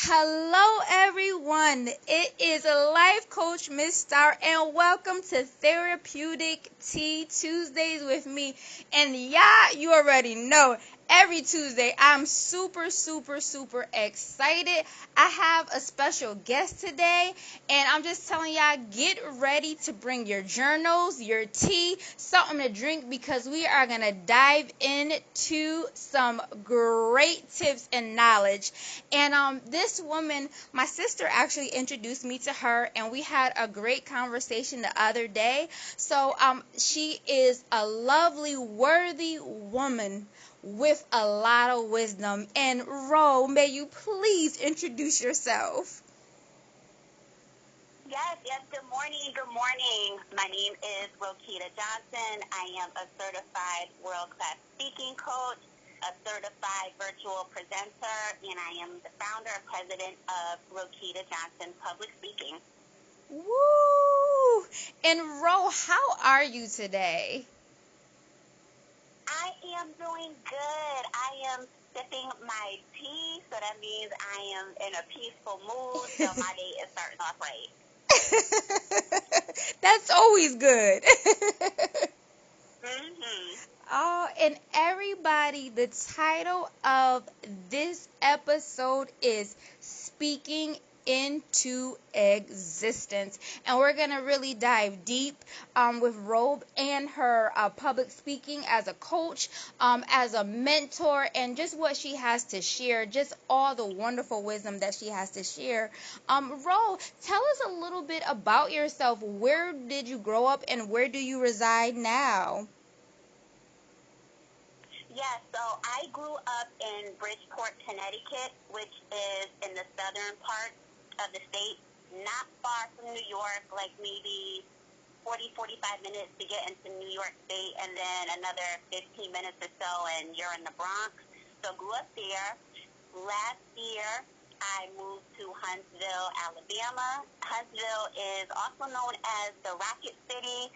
Hello, everyone. It is Life Coach Miss Starr, and welcome to Therapeutic Tea Tuesdays with me. And yeah, you already know, every Tuesday I'm super excited. I have a special guest today, and I'm just telling y'all, get ready to bring your journals, your tea, something to drink, because we are going to dive into some great tips and knowledge. And this woman, my sister actually introduced me to her, and we had a great conversation the other day. So she is a lovely, worthy woman with a lot of wisdom. And Ro, may you please introduce yourself? Yes, good morning. My name is Roquita Johnson. I am a certified world-class speaking coach, a certified virtual presenter, and I am the founder and president of Roquita Johnson Public Speaking. Woo! And Ro, how are you today? I am doing good. I am sipping my tea, so that means I am in a peaceful mood, so my day is starting off right. That's always good. Mm-hmm. Oh, and everybody, the title of this episode is Speaking into Existence. And we're going to really dive deep with Robe and her public speaking as a coach, as a mentor, and just what she has to share, just all the wonderful wisdom that she has to share. Robe, tell us a little bit about yourself. Where did you grow up and where do you reside now? Yeah, so I grew up in Bridgeport, Connecticut, which is in the southern part of the state, not far from New York, like maybe 45 minutes to get into New York State, and then another 15 minutes or so, and you're in the Bronx. So grew up there. Last year, I moved to Huntsville, Alabama. Huntsville is also known as the Rocket City.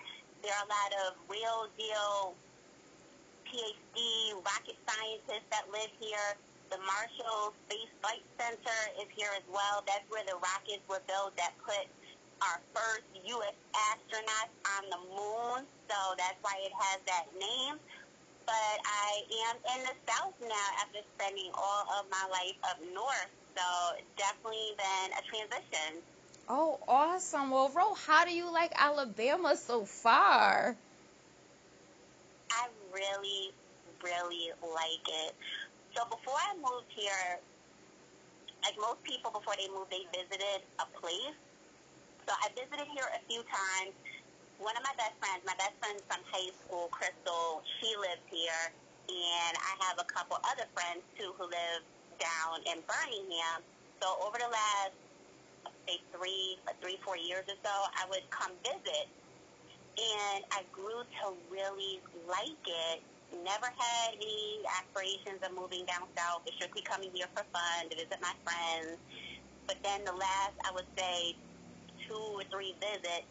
There are a lot of real deal PhD rocket scientists that live here. The Marshall Space Flight Center is here as well. That's where the rockets were built that put our first U.S. astronauts on the moon. So that's why it has that name. But I am in the South now after spending all of my life up north. So it's definitely been a transition. Oh, awesome. Well, Ro, how do you like Alabama so far? I really like it. So before I moved here, like most people before they moved, they visited a place. So I visited here a few times. One of my best friends from high school, Crystal, she lives here. And I have a couple other friends, too, who live down in Birmingham. So over the last, say, 4 years or so, I would come visit. And I grew to really like it. Never had any aspirations of moving down south. Was strictly coming here for fun, to visit my friends. But then the last, I would say, 2 or 3 visits,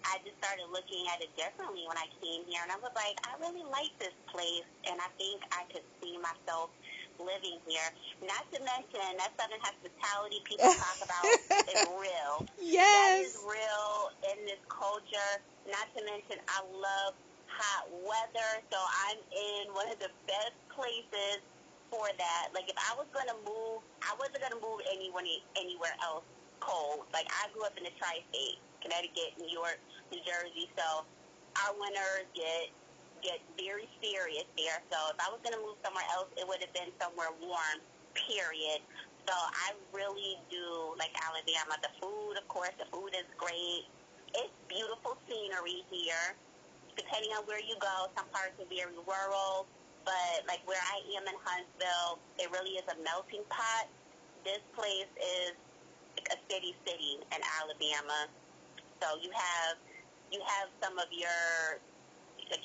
I just started looking at it differently when I came here. And I was like, I really like this place, and I think I could see myself living here. Not to mention, that Southern hospitality people talk about is real. Yes. That is real in this culture. Not to mention, I love hot weather, so I'm in one of the best places for that. Like, if I was going to move, I wasn't going to move anywhere else cold. Like, I grew up in the tri-state, Connecticut, New York, New Jersey, so our winters get very serious there. So if I was going to move somewhere else, it would have been somewhere warm, period. So I really do like Alabama. The food, of course, the food is great. It's beautiful scenery here. Depending on where you go, some parts are very rural, but like where I am in Huntsville, it really is a melting pot. This place is like a city in Alabama. So you have some of your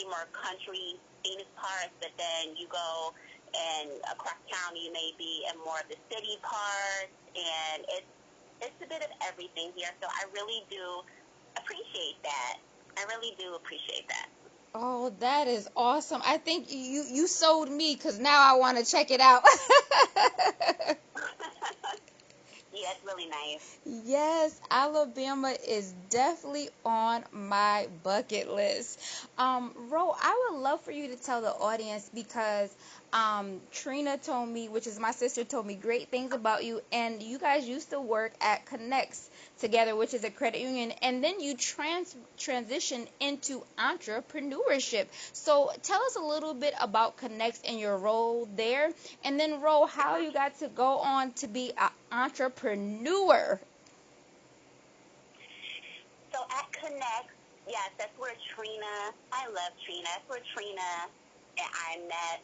more country scenic parts, but then you go and across town you may be in more of the city parts, and it's a bit of everything here. So I really do appreciate that. I really do appreciate that. Oh, that is awesome. I think you sold me because now I want to check it out. nice. Yes, Alabama is definitely on my bucket list. Ro, I would love for you to tell the audience because Trina told me, which is my sister, told me great things about you, and you guys used to work at Connects together, which is a credit union, and then you transitioned into entrepreneurship. So tell us a little bit about Connects and your role there, and then Ro, how you got to go on to be an entrepreneur. So at Connect, yes, that's where Trina, I love Trina, that's where Trina and I met.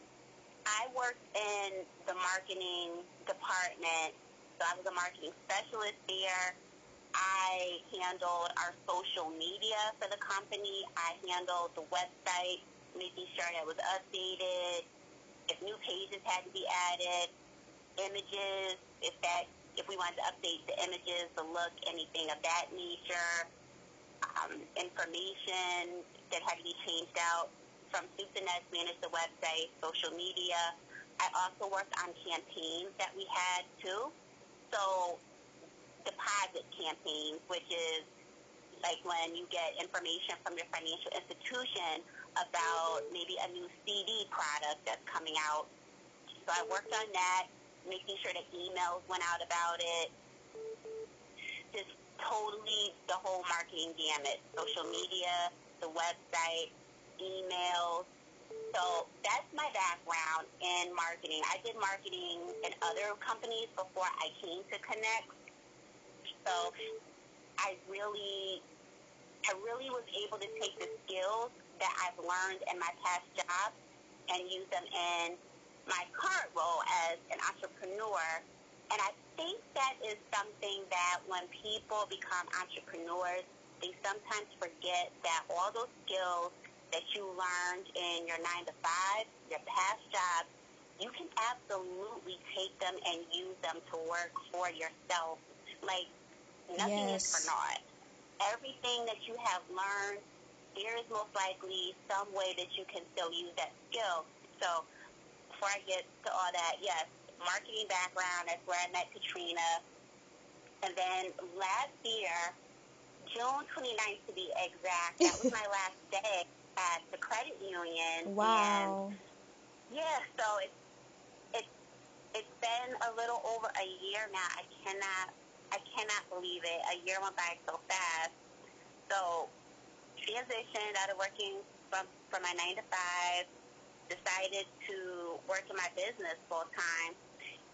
I worked in the marketing department, so I was a marketing specialist there. I handled our social media for the company. I handled the website, making sure that it was updated, if new pages had to be added, images, if we wanted to update the images, the look, anything of that nature, information that had to be changed out from soup to nuts, manage the website, social media. I also worked on campaigns that we had too. So deposit campaigns, which is like when you get information from your financial institution about maybe a new CD product that's coming out. So I worked on that, making sure that emails went out about it, just totally the whole marketing gamut, social media, the website, emails. So that's my background in marketing. I did marketing in other companies before I came to Connect. So I really was able to take the skills that I've learned in my past jobs and use them in my current role as an entrepreneur. And I think that is something that when people become entrepreneurs, they sometimes forget that all those skills that you learned in your 9 to 5, your past jobs, you can absolutely take them and use them to work for yourself. Like, nothing is for Yes. naught. Everything that you have learned, there is most likely some way that you can still use that skill. So before I get to all that, yes, marketing background, that's where I met Katrina. And then last year, June 29th to be exact, that was my last day at the credit union. Wow. And yeah, so it's been a little over a year now. I cannot believe it. A year went by so fast. So transitioned out of working from my 9 to 5, decided to work in my business full time.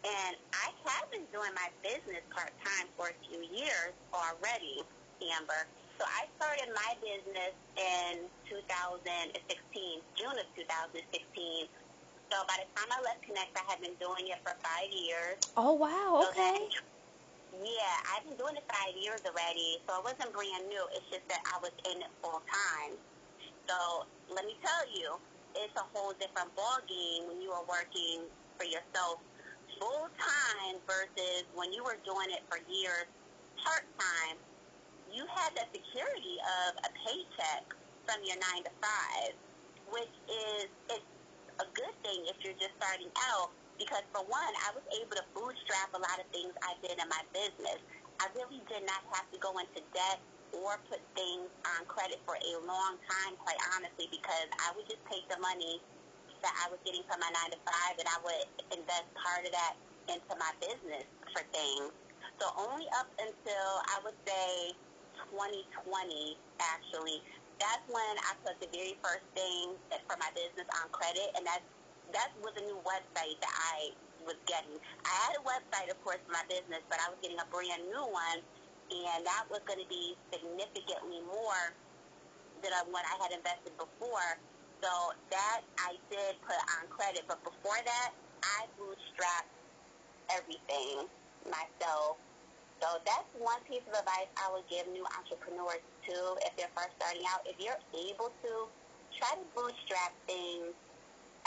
And I have been doing my business part-time for a few years already, Amber. So I started my business in 2016, June of 2016. So by the time I left Connect, I had been doing it for 5 years. Oh, wow. So Okay. then, yeah, I've been doing it 5 years already. So it wasn't brand new. It's just that I was in it full time. So let me tell you, it's a whole different ballgame when you are working for yourself full time versus when you were doing it for years part time. You had the security of a paycheck from your 9 to 5, which is it's a good thing if you're just starting out because for one, I was able to bootstrap a lot of things I did in my business. I really did not have to go into debt or put things on credit for a long time, quite honestly, because I would just take the money that I was getting from my 9 to 5 and I would invest part of that into my business for things. So only up until I would say 2020, actually, that's when I put the very first thing for my business on credit, and that was a new website that I was getting. I had a website, of course, for my business, but I was getting a brand new one, and that was going to be significantly more than what I had invested before. So that I did put on credit, but before that, I bootstrapped everything myself. So that's one piece of advice I would give new entrepreneurs too if they're first starting out. If you're able to, try to bootstrap things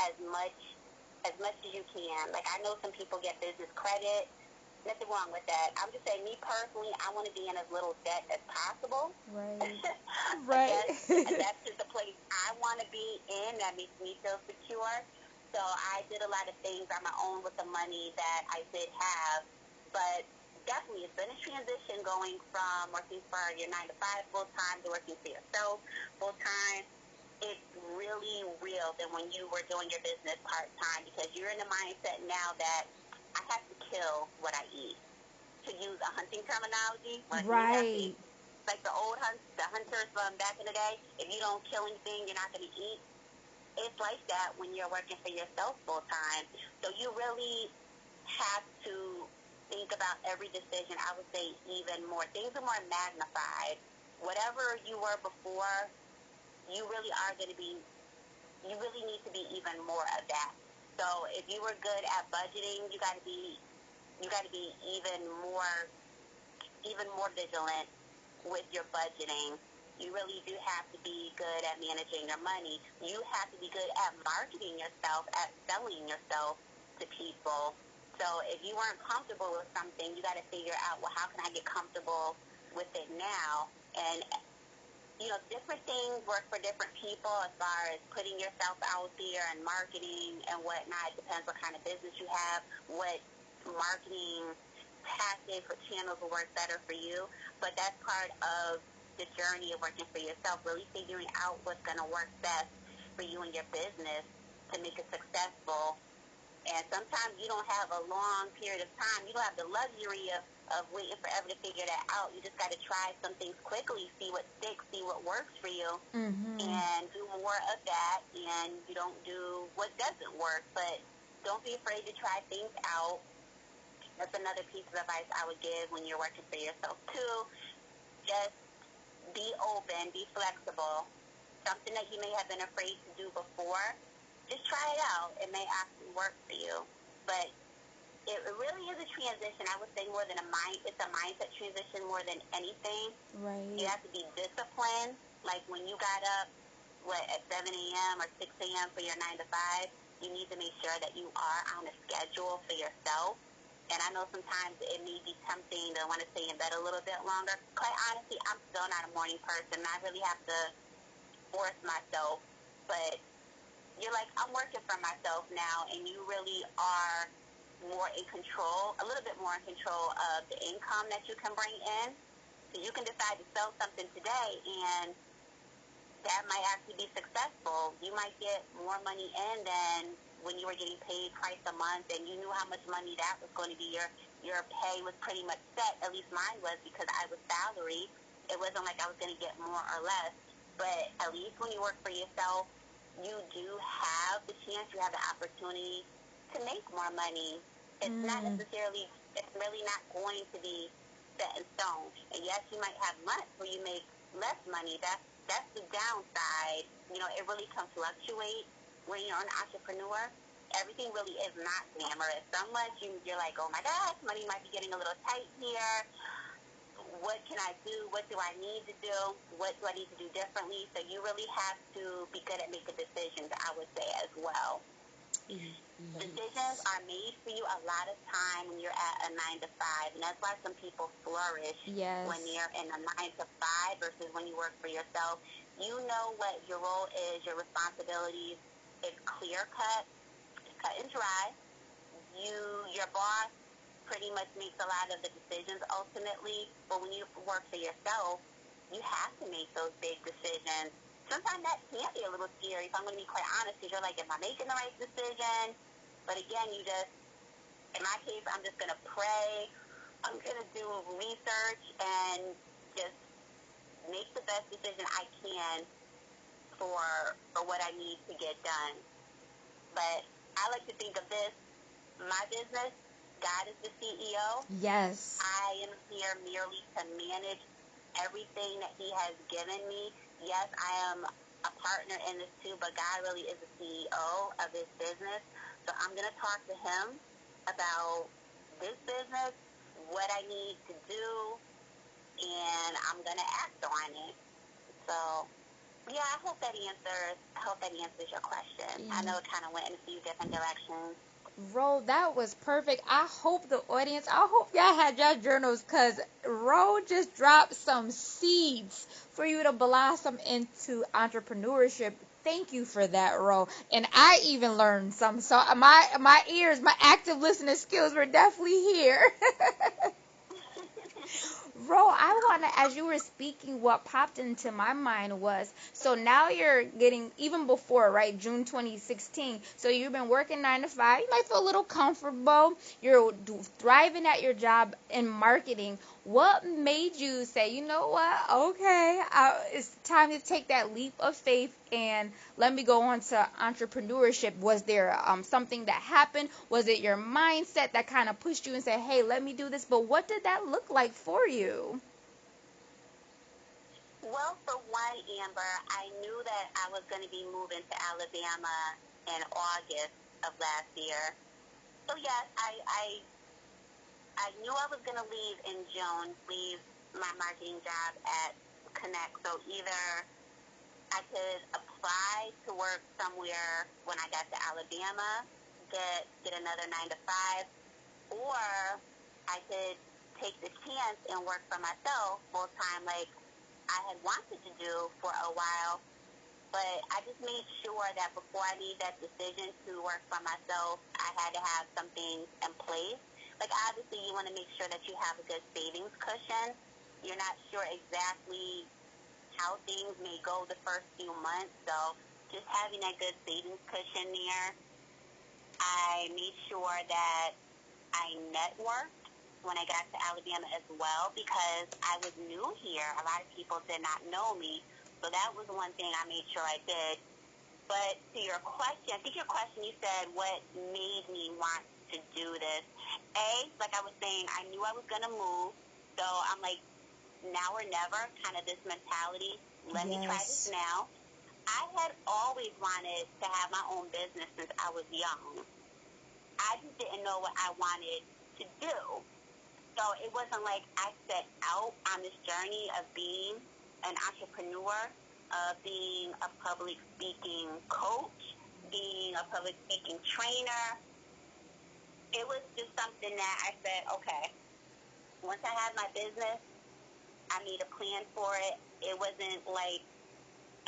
as much as you can. Like I know some people get business credit. Nothing wrong with that. I'm just saying, me personally, I want to be in as little debt as possible. Right. Right. That's just the place I want to be in. That makes me feel secure. So I did a lot of things on my own with the money that I did have. But definitely, it's been a transition going from working for your 9 to 5 full-time to working for yourself full-time. It's really real than when you were doing your business part-time, because you're in the mindset now that I have to kill what I eat. To use a hunting terminology, Right. like the hunters from back in the day, if you don't kill anything, you're not going to eat. It's like that when you're working for yourself full-time. So you really have to think about every decision. I would say even more. Things are more magnified. Whatever you were before, you really need to be even more of that. So if you were good at budgeting, you got to be even more vigilant with your budgeting. You really do have to be good at managing your money. You have to be good at marketing yourself, at selling yourself to people. So if you weren't comfortable with something, you got to figure out, well, how can I get comfortable with it now? And different things work for different people as far as putting yourself out there and marketing and whatnot. It depends what kind of business you have, what marketing tactics or channels will work better for you. But that's part of the journey of working for yourself, really figuring out what's going to work best for you and your business to make it successful. And sometimes you don't have a long period of time. You don't have the luxury of waiting forever to figure that out. You just got to try some things quickly, see what sticks, see what works for you, and do more of that. And you don't do what doesn't work, but don't be afraid to try things out. That's another piece of advice I would give when you're working for yourself, too. Just be open, be flexible. Something that you may have been afraid to do before, just try it out. It may actually work for you. But it really is a transition. I would say it's a mindset transition more than anything. Right. You have to be disciplined. Like when you got up, at 7 a.m. or 6 a.m. for your 9 to 5, you need to make sure that you are on a schedule for yourself. And I know sometimes it may be tempting to want to stay in bed a little bit longer. Quite honestly, I'm still not a morning person. I really have to force myself. But you're like, I'm working for myself now, and you really are more in control, a little bit more in control of the income that you can bring in. So you can decide to sell something today, and that might actually be successful. You might get more money in than when you were getting paid twice a month, and you knew how much money that was going to be. Your pay was pretty much set, at least mine was, because I was salaried. It wasn't like I was going to get more or less. But at least when you work for yourself, you do have the chance, you have the opportunity to make more money. It's really not going to be set in stone. And yes, you might have months where you make less money. That's the downside. It really can fluctuate when you're an entrepreneur. Everything really is not glamorous. Some months you're like, oh my gosh, money might be getting a little tight here. What can I do? What do I need to do? What do I need to do differently? So you really have to be good at making decisions, I would say, as well. Decisions are made for you a lot of time when you're at a 9 to 5, and that's why some people flourish when they're in a 9 to 5 versus when you work for yourself. You know what your role is, your responsibilities. It's clear cut, cut and dry. Your boss pretty much makes a lot of the decisions ultimately, but when you work for yourself, you have to make those big decisions. Sometimes that can be a little scary, if I'm going to be quite honest, because you're like, am I making the right decision? But again, in my case, I'm just going to pray. I'm going to do research and just make the best decision I can for what I need to get done. But I like to think of this, my business, God is the CEO. Yes. I am here merely to manage everything that He has given me. Yes, I am a partner in this too, but God really is the CEO of this business. So I'm going to talk to Him about this business, what I need to do, and I'm going to act on it. So, yeah, I hope that answers your question. I know it kind of went in a few different directions. Ro, that was perfect. I hope y'all had your journals, because Ro just dropped some seeds for you to blossom into entrepreneurship. Thank you for that, Ro. And I even learned some. So my ears, my active listening skills were definitely here. Ro, I want to, as you were speaking, what popped into my mind was, so now you're getting, even before, right, June 2016, so you've been working 9 to 5, you might feel a little comfortable, you're thriving at your job in marketing. What made you say, you know what, okay, it's time to take that leap of faith and let me go on to entrepreneurship? Was there something that happened? Was it your mindset that kind of pushed you and said, hey, let me do this? But what did that look like for you? Well, for one, Amber, I knew that I was going to be moving to Alabama in August of last year. So yes, I knew I was going to leave in June, leave my marketing job at Connect. So either I could apply to work somewhere when I got to Alabama, get another 9 to 5, or I could take the chance and work for myself full time, like I had wanted to do for a while. But I just made sure that before I made that decision to work for myself, I had to have something in place. Like, obviously, you want to make sure that you have a good savings cushion. You're not sure exactly how things may go the first few months. So just having that good savings cushion there, I made sure that I networked when I got to Alabama as well, because I was new here. A lot of people did not know me. So that was one thing I made sure I did. But to your question, I think your question, you said, what made me want to do this? Like I was saying, I knew I was going to move. So I'm like, now or never, kind of this mentality. Let me try this Yes. now. I had always wanted to have my own business since I was young. I just didn't know what I wanted to do. So it wasn't like I set out on this journey of being an entrepreneur, being a public speaking coach, being a public speaking trainer. It was just something that I said, okay, once I have my business, I made a plan for it. It wasn't like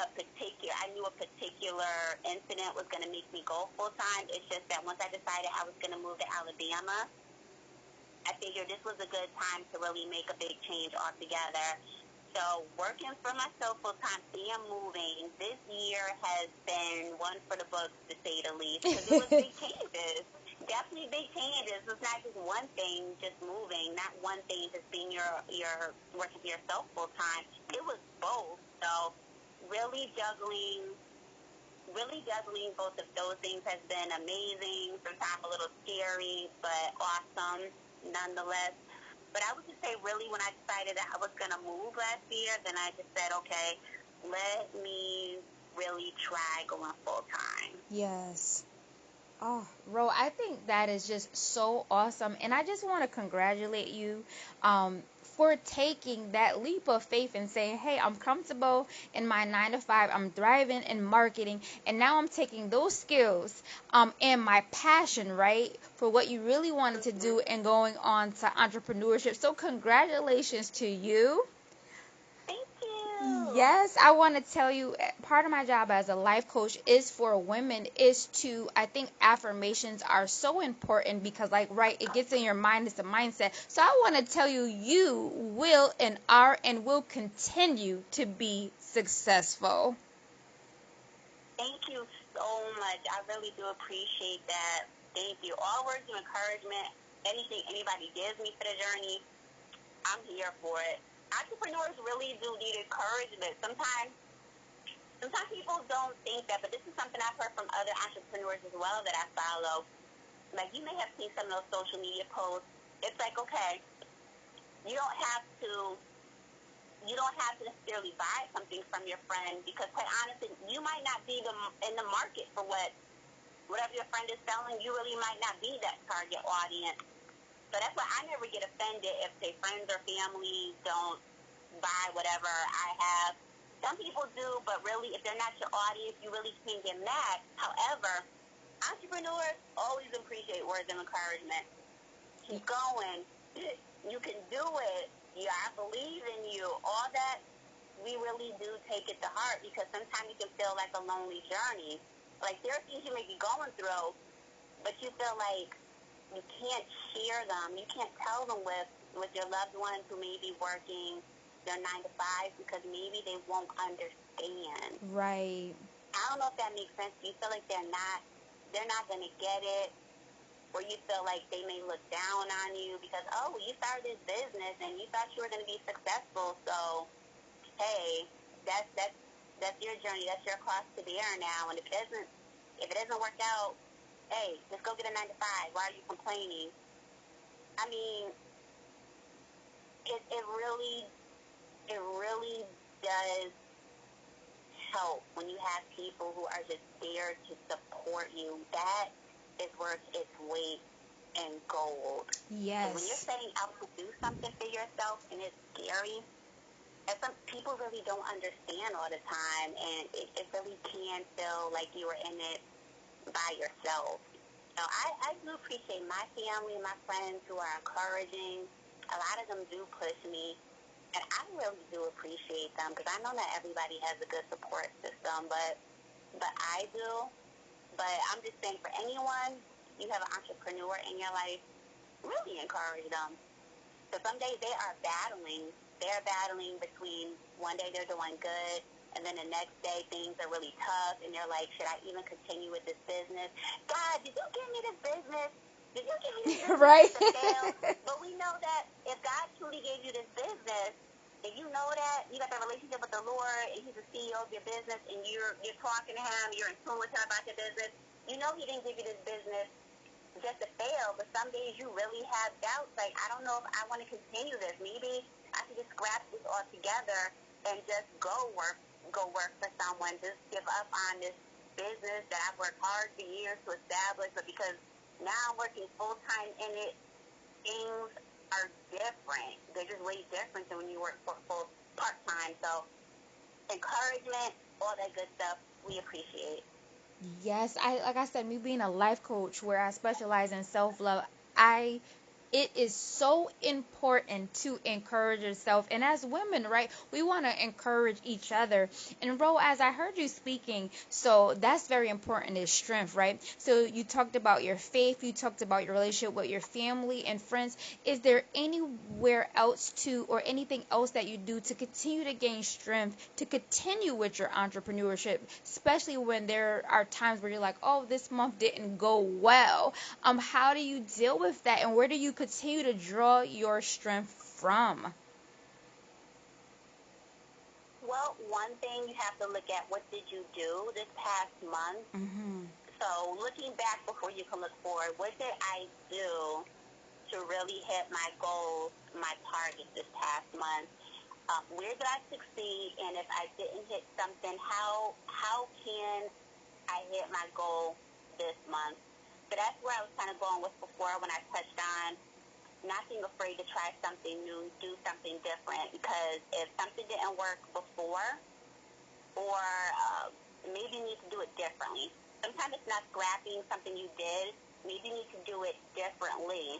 I knew a particular incident was going to make me go full time. It's just that once I decided I was going to move to Alabama, I figured this was a good time to really make a big change altogether. So working for myself full time and moving this year has been one for the books, to say the least, because it was big changes. Definitely big changes. It's not just one thing, just moving, not one thing, just being your working for yourself full time. It was both. So really juggling both of those things has been amazing. Sometimes a little scary, but awesome nonetheless. But I would just say, really, when I decided that I was going to move last year, then I just said, okay, let me really try going full time. Yes. Oh, Ro, I think that is just so awesome. And I just want to congratulate you for taking that leap of faith and saying, hey, I'm comfortable in my 9 to 5. I'm thriving in marketing. And now I'm taking those skills and my passion, right, for what you really wanted to do and going on to entrepreneurship. So congratulations to you. Thank you. Yes, I want to tell you, part of my job as a life coach is for women, is to, I think affirmations are so important because, like, right, it gets in your mind, it's a mindset. So I want to tell you, you will and are and will continue to be successful. Thank you so much. I really do appreciate that. Thank you. All words of encouragement, anything anybody gives me for the journey, I'm here for it. Entrepreneurs really do need encouragement. Sometimes people don't think that, but this is something I've heard from other entrepreneurs as well that I follow. Like, you may have seen some of those social media posts. It's like, okay, you don't have to necessarily buy something from your friend, because quite honestly, you might not be in the market for whatever your friend is selling. You really might not be that target audience. So that's why I never get offended if, say, friends or family don't buy whatever I have. Some people do, but really, if they're not your audience, you really can't get mad. However, entrepreneurs always appreciate words of encouragement. Keep going. You can do it. Yeah, I believe in you. All that, we really do take it to heart, because sometimes you can feel like a lonely journey. Like, there are things you may be going through, but you feel like you can't share them. You can't tell them with with your loved ones who may be working their 9 to 5 because maybe they won't understand. Right. I don't know if that makes sense. You feel like they're not going to get it, or you feel like they may look down on you because, oh, you started this business and you thought you were going to be successful, so hey, that's your journey, that's your cross to bear now, and if it doesn't work out, hey, just go get a 9 to 5. Why are you complaining? I mean, it really does help when you have people who are just there to support you. That is worth its weight in gold. Yes. When you're setting out to do something for yourself and it's scary, and some people really don't understand all the time, and it really can feel like you were in it by yourself. So I do appreciate my family and my friends who are encouraging. A lot of them do push me, and I really do appreciate them because I know not everybody has a good support system, but I do. But I'm just saying, for anyone, you have an entrepreneur in your life, really encourage them. So some days they are battling. They're battling between one day they're doing good, and then the next day things are really tough, and they're like, should I even continue with this business? God, did you give me this business? Did you give me this business Right. to fail? But we know that if God truly gave you this business, and you know that, you got that relationship with the Lord, and He's the CEO of your business, and you're talking to Him, you're in tune with Him about your business, you know He didn't give you this business just to fail, but some days you really have doubts, like, I don't know if I want to continue this. Maybe I should just scrap this all together and just go work for someone, just give up on this business that I've worked hard for years to establish, but because now I'm working full-time in it, things are different. They're just way different than when you work for full part-time. So encouragement, all that good stuff, we appreciate. Yes, like I said, me being a life coach where I specialize in self-love, it is so important to encourage yourself. And as women, right, we want to encourage each other. And Ro, as I heard you speaking, so that's very important is strength, right? So you talked about your faith, you talked about your relationship with your family and friends. Is there anywhere else or anything else that you do to continue to gain strength, to continue with your entrepreneurship, especially when there are times where you're like, oh, this month didn't go well? How do you deal with that, and where do you continue to draw your strength from? Well, one thing you have to look at, what did you do this past month? Mm-hmm. So looking back before you can look forward, what did I do to really hit my goals, my targets this past month? Where did I succeed? And if I didn't hit something, how can I hit my goal this month? So that's where I was kind of going with before when I touched on not being afraid to try something new, do something different. Because if something didn't work before, or maybe you need to do it differently. Sometimes it's not scrapping something you did. Maybe you need to do it differently.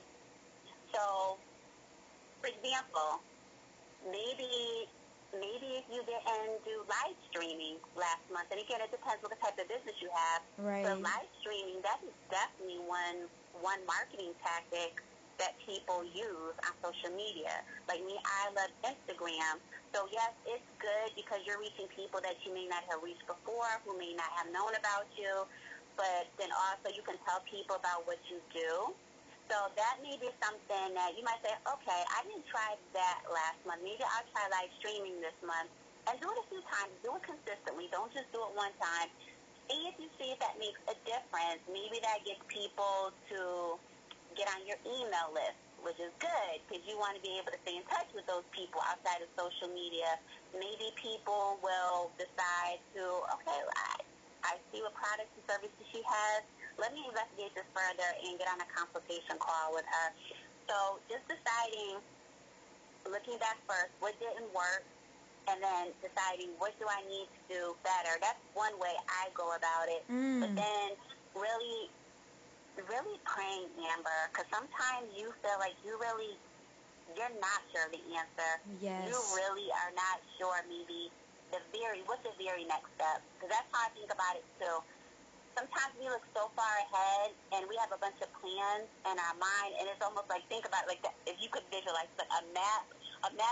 So, for example, maybe if you didn't do live streaming last month, and again, it depends what type of business you have. Right. But live streaming, that is definitely one marketing tactic that people use on social media. Like me, I love Instagram. So yes, it's good because you're reaching people that you may not have reached before, who may not have known about you. But then also you can tell people about what you do. So that may be something that you might say, okay, I didn't try that last month. Maybe I'll try live streaming this month. And do it a few times. Do it consistently. Don't just do it one time. See if that makes a difference. Maybe that gets people to get on your email list, which is good because you want to be able to stay in touch with those people outside of social media. Maybe people will decide to, okay, I see what products and services she has. Let me investigate this further and get on a consultation call with her. So just deciding, looking back first, what didn't work, and then deciding what do I need to do better. That's one way I go about it. But then really praying, Amber, because sometimes you feel like you're not sure of the answer. Yes. You really are not sure maybe what's the very next step. Because that's how I think about it too. sometimes we look so far ahead and we have a bunch of plans in our mind, and it's almost like, think about it like that. If you could visualize like a map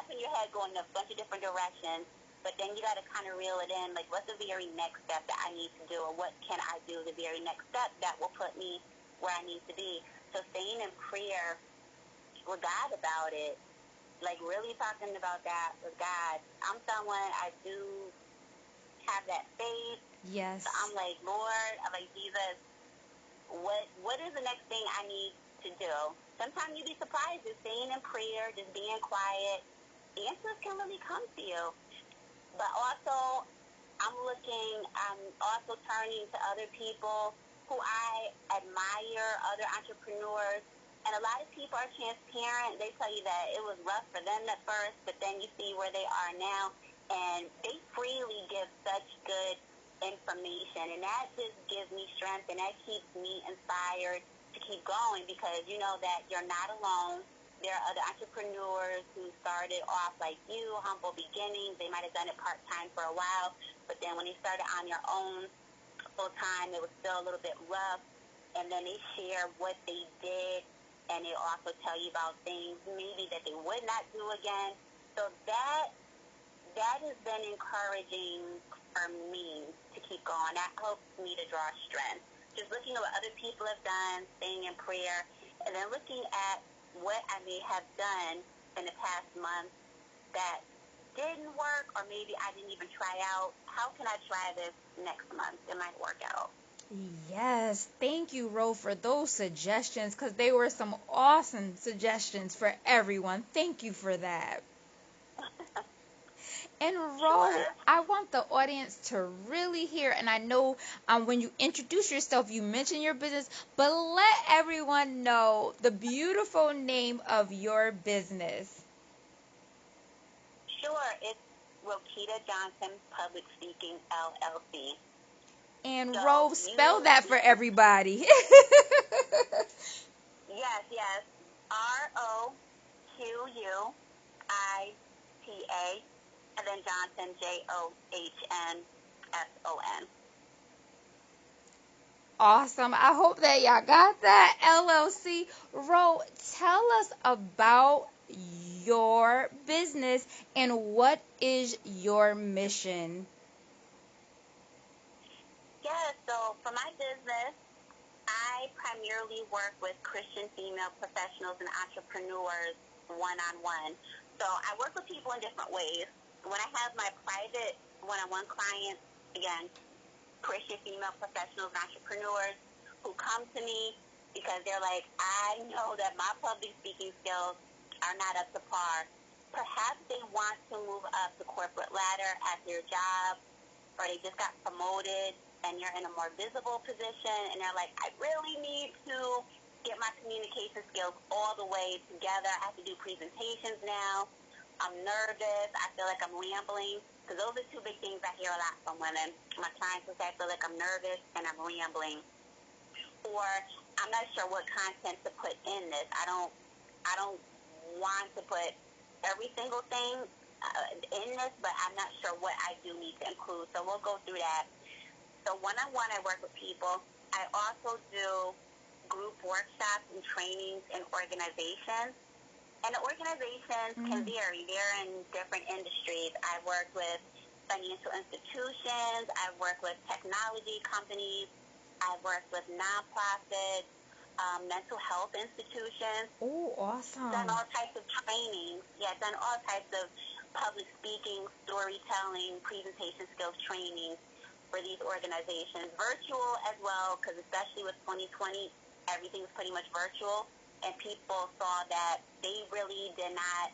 in your head going in a bunch of different directions, but then you got to kind of reel it in, like what's the very next step that I need to do, or what can I do the very next step that will put me where I need to be. So staying in prayer with God about it, like really talking about that with God. I'm someone, I do have that faith. Yes. So I'm like, Lord, I'm like, Jesus, what is the next thing I need to do? Sometimes you'd be surprised, just staying in prayer, just being quiet. Answers can really come to you. But also, I'm also turning to other people who I admire, other entrepreneurs. And a lot of people are transparent. They tell you that it was rough for them at first, but then you see where they are now. And they freely give such good information. And that just gives me strength, and that keeps me inspired to keep going, because you know that you're not alone. There are other entrepreneurs who started off like you, humble beginnings. They might have done it part-time for a while, but then when they started on their own full-time, it was still a little bit rough. And then they share what they did, and they also tell you about things maybe that they would not do again. So that has been encouraging for me to keep going. That helps me to draw strength. Just looking at what other people have done, staying in prayer, and then looking at what I may have done in the past month that didn't work, or maybe I didn't even try out. How can I try this next month? It might work out. Yes, thank you, Ro, for those suggestions, because they were some awesome suggestions for everyone. Thank you for that. And Ro, Sure. I want the audience to really hear, and I know when you introduce yourself, you mention your business, but let everyone know the beautiful name of your business. Sure. It's Roquita Johnson Public Speaking, LLC. And So Ro, spell that for everybody. Yes. Roquita, and then Johnson, Johnson. Awesome. I hope that y'all got that. LLC. Ro, tell us about your business and what is your mission? Yeah, so for my business, I primarily work with Christian female professionals and entrepreneurs one-on-one. So I work with people in different ways. When I have my private one-on-one clients, again, Christian female professionals and entrepreneurs who come to me because they're like, I know that my public speaking skills are not up to par. Perhaps they want to move up the corporate ladder at their job, or they just got promoted and you're in a more visible position, and they're like, I really need to get my communication skills all the way together. I have to do presentations now. I'm nervous. I feel like I'm rambling. Because those are two big things I hear a lot from women. My clients will say, I feel like I'm nervous and I'm rambling. Or I'm not sure what content to put in this. I don't want to put every single thing in this, but I'm not sure what I do need to include. So we'll go through that. So one-on-one, I work with people. I also do group workshops and trainings in organizations. And the organizations can vary. They're in different industries. I work with financial institutions. I work with technology companies. I work with nonprofits, mental health institutions. Oh, awesome. Done all types of trainings. Yeah, done all types of public speaking, storytelling, presentation skills trainings for these organizations. Virtual as well, because especially with 2020, everything was pretty much virtual, and people saw that they really did not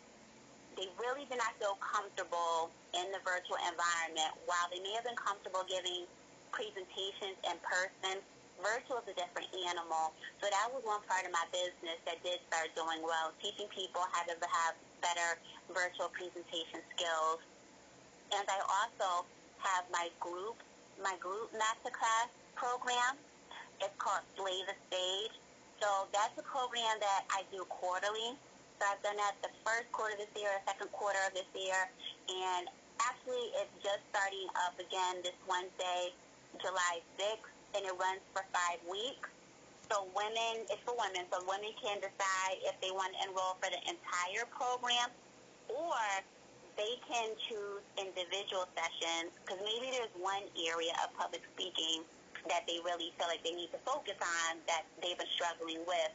feel comfortable in the virtual environment. While they may have been comfortable giving presentations in person, virtual is a different animal. So that was one part of my business that did start doing well, teaching people how to have better virtual presentation skills. And I also have my group masterclass program. It's called Slay the Stage. So that's a program that I do quarterly. So I've done that the first quarter of this year, second quarter of this year, and actually it's just starting up again this Wednesday, July 6th. and it runs for 5 weeks. So it's for women, so women can decide if they want to enroll for the entire program, or they can choose individual sessions, because maybe there's one area of public speaking that they really feel like they need to focus on that they've been struggling with.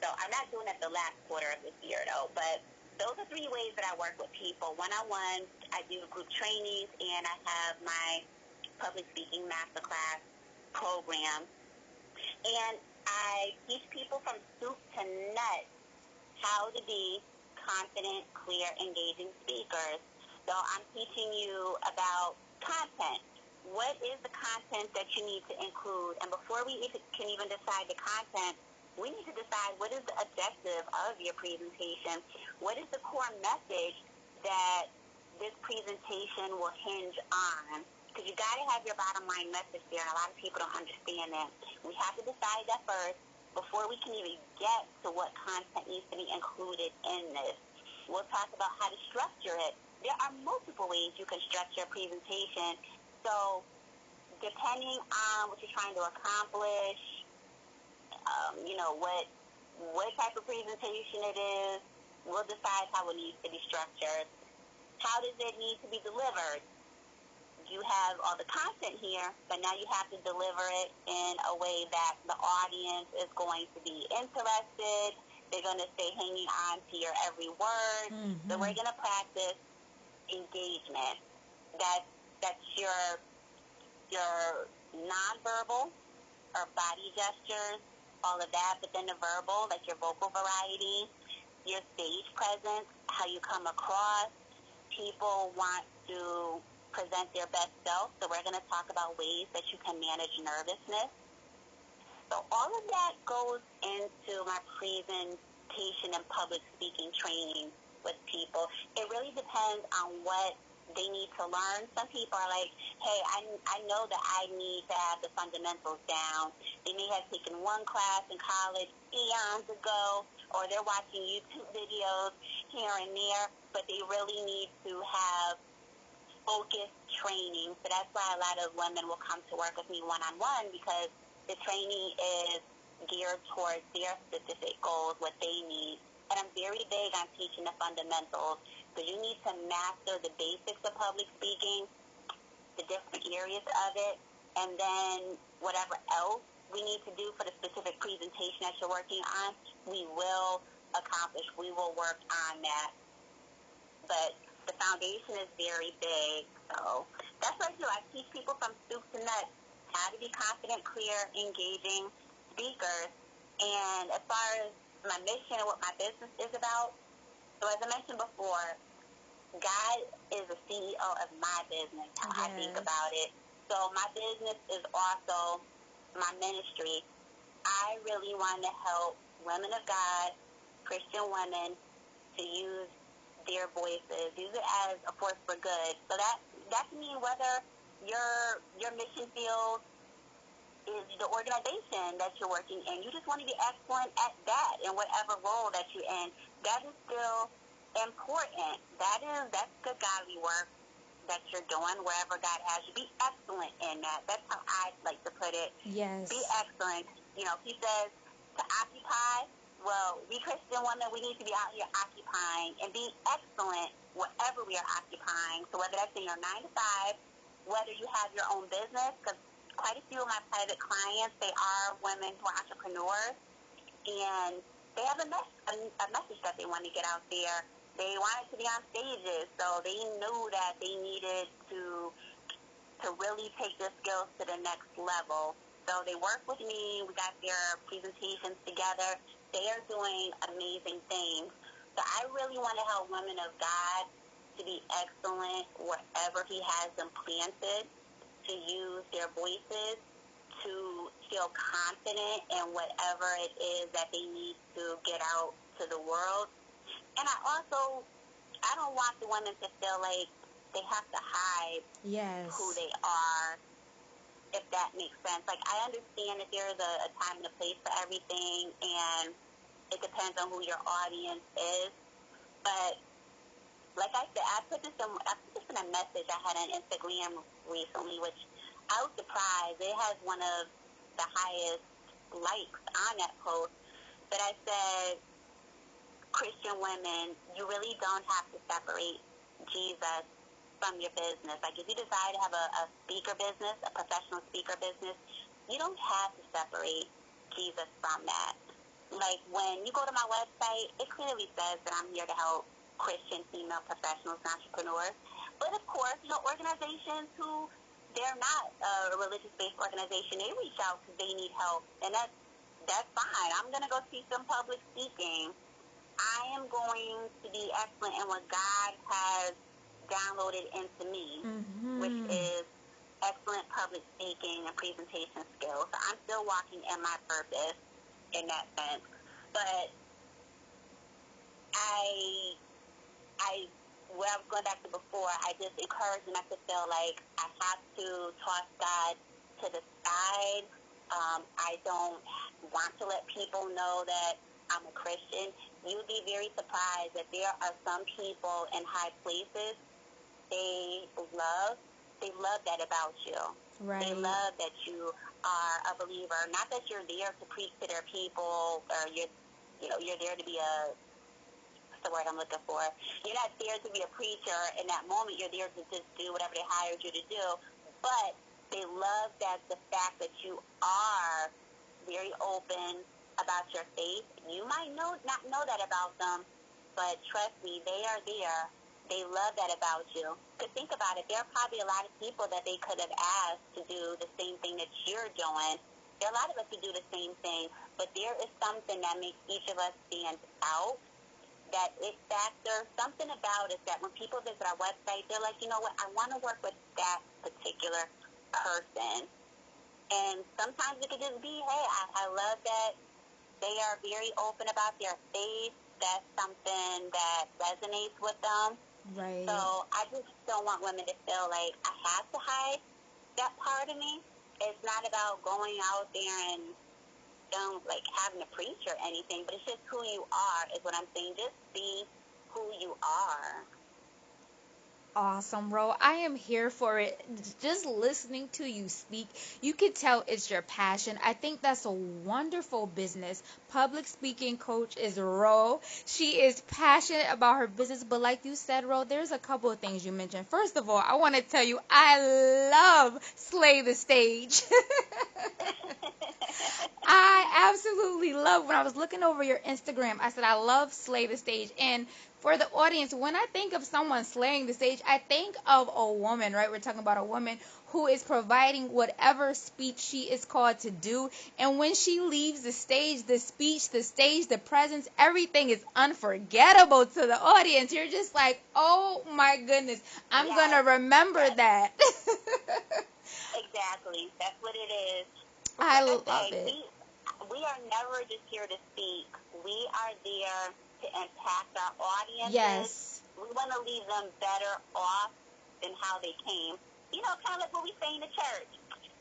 So I'm not doing it the last quarter of this year, though, but those are 3 ways that I work with people. One-on-one, I do group trainings, and I have my public speaking masterclass program. And I teach people from soup to nuts how to be confident, clear, engaging speakers. So I'm teaching you about content. What is the content that you need to include? And before we can even decide the content, we need to decide what is the objective of your presentation. What is the core message that this presentation will hinge on? Because you got to have your bottom line message there, and a lot of people don't understand that. We have to decide that first before we can even get to what content needs to be included in this. We'll talk about how to structure it. There are multiple ways you can structure a presentation. So depending on what you're trying to accomplish, what type of presentation it is, we'll decide how it needs to be structured. How does it need to be delivered? You have all the content here, but now you have to deliver it in a way that the audience is going to be interested. They're going to stay hanging on to your every word. Mm-hmm. So we're going to practice engagement. That's your nonverbal or body gestures, all of that, but then the verbal, like your vocal variety, your stage presence, how you come across. People want to present their best self, so we're going to talk about ways that you can manage nervousness. So all of that goes into my presentation and public speaking training with people. It really depends on what they need to learn. Some people are like, hey, I know that I need to have the fundamentals down. They may have taken one class in college eons ago, or they're watching YouTube videos here and there, but they really need to have focused training. So that's why a lot of women will come to work with me one-on-one, because the training is geared towards their specific goals, what they need. And I'm very big on teaching the fundamentals, because you need to master the basics of public speaking, the different areas of it, and then whatever else we need to do for the specific presentation that you're working on, we will accomplish. We will work on that. But the foundation is very big. So that's what I do. I teach people from soup to nuts how to be confident, clear, engaging speakers. And as far as my mission and what my business is about, so as I mentioned before, God is the CEO of my business, how I think about it. So my business is also my ministry. I really want to help women of God, Christian women, to use their voices, use it as a force for good. So that can mean whether your mission field is the organization that you're working in. You just want to be excellent at that in whatever role that you're in. That is still important. That's good godly work that you're doing wherever God has you. Be excellent in that. That's how I like to put it. Yes. Be excellent. He says to occupy. Well, we Christian women, we need to be out here occupying and be excellent wherever we are occupying. So whether that's in your 9 to 5, whether you have your own business, because quite a few of my private clients, they are women who are entrepreneurs, and they have a message that they want to get out there. They wanted to be on stages, so they knew that they needed to really take their skills to the next level. So they work with me. We got their presentations together. They are doing amazing things. So I really want to help women of God to be excellent wherever He has them planted, to use their voices, to feel confident in whatever it is that they need to get out to the world. And I don't want the women to feel like they have to hide who they are, if that makes sense. Like, I understand that there is a time and a place for everything, and it depends on who your audience is. But like I said, I put this in a message I had on Instagram recently, which I was surprised. It has one of the highest likes on that post. But I said, Christian women, you really don't have to separate Jesus from your business. Like, if you decide to have a speaker business, a professional speaker business, you don't have to separate Jesus from that. Like, when you go to my website, it clearly says that I'm here to help Christian female professionals and entrepreneurs. But, of course, organizations who, they're not a religious-based organization, they reach out because they need help. And that's fine. I'm going to go see some public speaking. I am going to be excellent in what God has downloaded into me, which is excellent public speaking and presentation skills. So I'm still walking in my purpose in that sense. But where I was going back to before, I just encourage them not to feel like I have to toss God to the side. I don't want to let people know that I'm a Christian. You'd be very surprised that there are some people in high places, they love that about you. Right. They love that you are a believer. Not that you're there to preach to their people, or you're there to be what's the word I'm looking for? You're not there to be a preacher in that moment. You're there to just do whatever they hired you to do. But they love that the fact that you are very open about your faith. You might not know that about them, but trust me, they are there. They love that about you. Because think about it, there are probably a lot of people that they could have asked to do the same thing that you're doing. There are a lot of us who do the same thing, but there is something that makes each of us stand out. That it factor, something about it that when people visit our website, they're like, you know what, I want to work with that particular person. And sometimes it could just be, hey, I love that they are very open about their faith. That's something that resonates with them. Right. So I just don't want women to feel like I have to hide that part of me. It's not about going out there and having to preach or anything, but it's just who you are is what I'm saying. Just be who you are. Awesome, Ro. I am here for it. Just listening to you speak, you can tell it's your passion. I think that's a wonderful business. Public speaking coach is Ro. She is passionate about her business, but like you said, Ro, there's a couple of things you mentioned. First of all, I want to tell you, I love Slay the Stage. I absolutely love, when I was looking over your Instagram, I said, I love Slay the Stage. And for the audience, when I think of someone slaying the stage, I think of a woman, right? We're talking about a woman who is providing whatever speech she is called to do. And when she leaves the stage, the speech, the stage, the presence, everything is unforgettable to the audience. You're just like, oh my goodness, I'm going to remember that. Exactly. That's what it is. I Like love say, it. we are never just here to speak. We are there to impact our audiences. Yes. We want to leave them better off than how they came. Kind of like what we say in the church.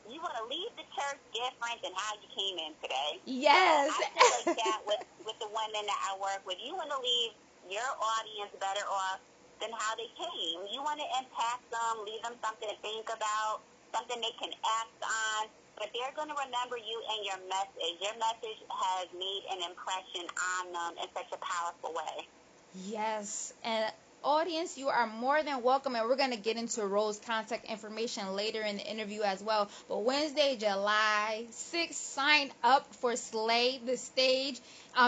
You want to leave the church different than how you came in today. Yes. So I feel like that with the women that I work with. You want to leave your audience better off than how they came. You want to impact them, leave them something to think about, something they can act on. But they're going to remember you and your message. Your message has made an impression on them in such a powerful way. Yes, and audience, you are more than welcome, and we're going to get into Ro's contact information later in the interview as well. But Wednesday, July 6th, sign up for Slay the Stage.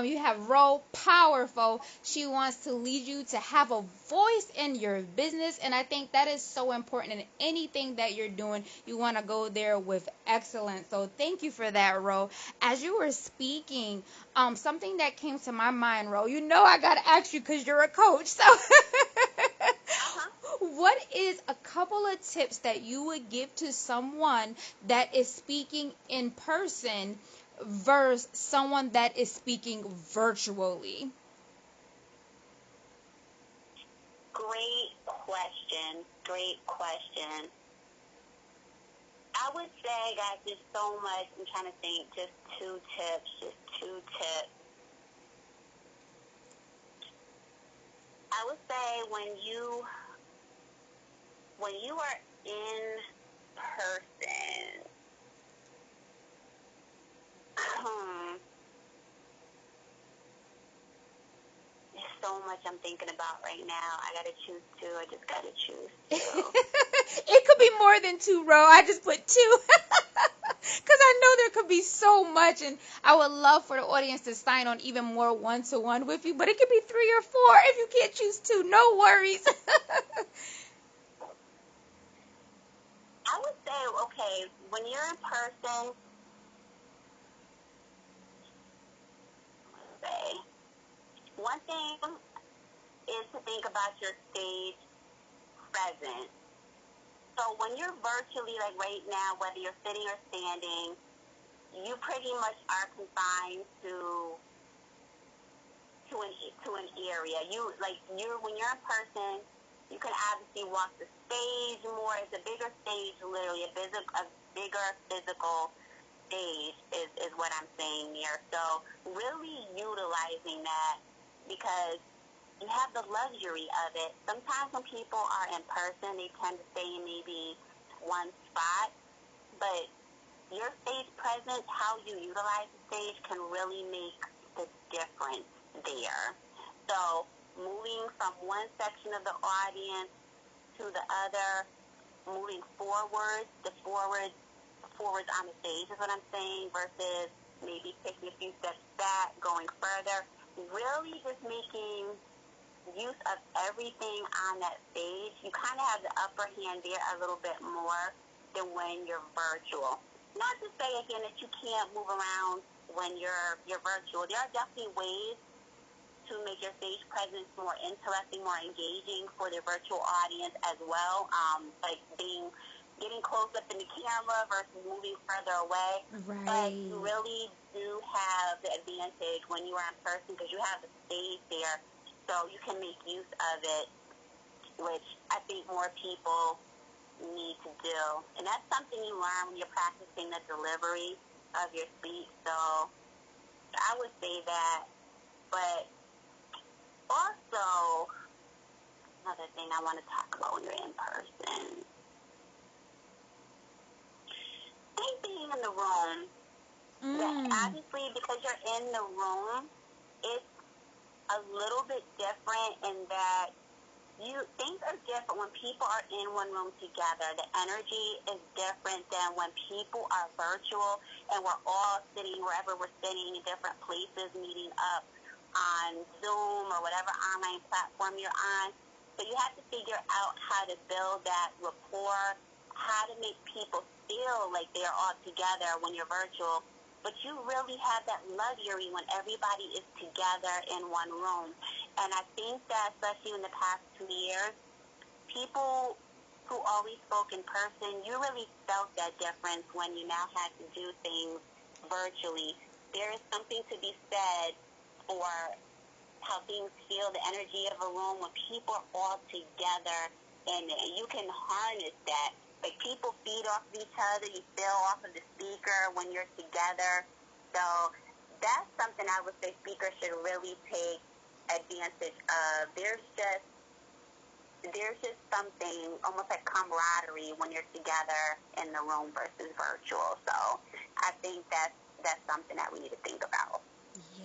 You have Ro, powerful. She wants to lead you to have a voice in your business, and I think that is so important in anything that you're doing. You want to go there with excellence. So thank you for that, Ro. As you were speaking, something that came to my mind, Ro, I got to ask you because you're a coach. So what is a couple of tips that you would give to someone that is speaking in person versus someone that is speaking virtually? Great question. Great question. I would say, guys, there's so much. I'm trying to think. Just two tips. I would say when you are in person, I'm thinking about right now. I gotta choose two. I just gotta choose two. It could be more than two, Ro. I just put two. Because I know there could be so much, and I would love for the audience to sign on even more one-to-one with you, but it could be 3 or 4 if you can't choose two. No worries. I would say, okay, when you're in person, say, one thing is to think about your stage presence. So when you're virtually, like right now, whether you're sitting or standing, you pretty much are confined to an area. When you're in person, you can obviously walk the stage more. It's a bigger stage, literally a bigger physical stage is what I'm saying here. So really utilizing that, because you have the luxury of it. Sometimes when people are in person, they tend to stay in maybe one spot, but your stage presence, how you utilize the stage, can really make the difference there. So moving from one section of the audience to the other, moving forwards on the stage is what I'm saying, versus maybe taking a few steps back, going further, really just making use of everything on that stage. You kind of have the upper hand there a little bit more than when you're virtual. Not to say, again, that you can't move around when you're virtual. There are definitely ways to make your stage presence more interesting, more engaging for the virtual audience as well, like getting close up in the camera versus moving further away. Right. But you really do have the advantage when you are in person, because you have the stage there, so you can make use of it, which I think more people need to do. And that's something you learn when you're practicing the delivery of your speech. So I would say that. But also, another thing I want to talk about when you're in person, I think being in the room. That obviously, because you're in the room, it's a little bit different in that things are different when people are in one room together. The energy is different than when people are virtual and we're all sitting wherever we're sitting in different places, meeting up on Zoom or whatever online platform you're on. So you have to figure out how to build that rapport, how to make people feel like they're all together when you're virtual. But you really have that luxury when everybody is together in one room. And I think that, especially in the past 2 years, people who always spoke in person, you really felt that difference when you now had to do things virtually. There is something to be said for how things feel, the energy of a room when people are all together, and you can harness that. Like, people feed off of each other, you feel off of the speaker when you're together. So that's something I would say speakers should really take advantage of. There's just something almost like camaraderie when you're together in the room versus virtual. So I think that's something that we need to think about.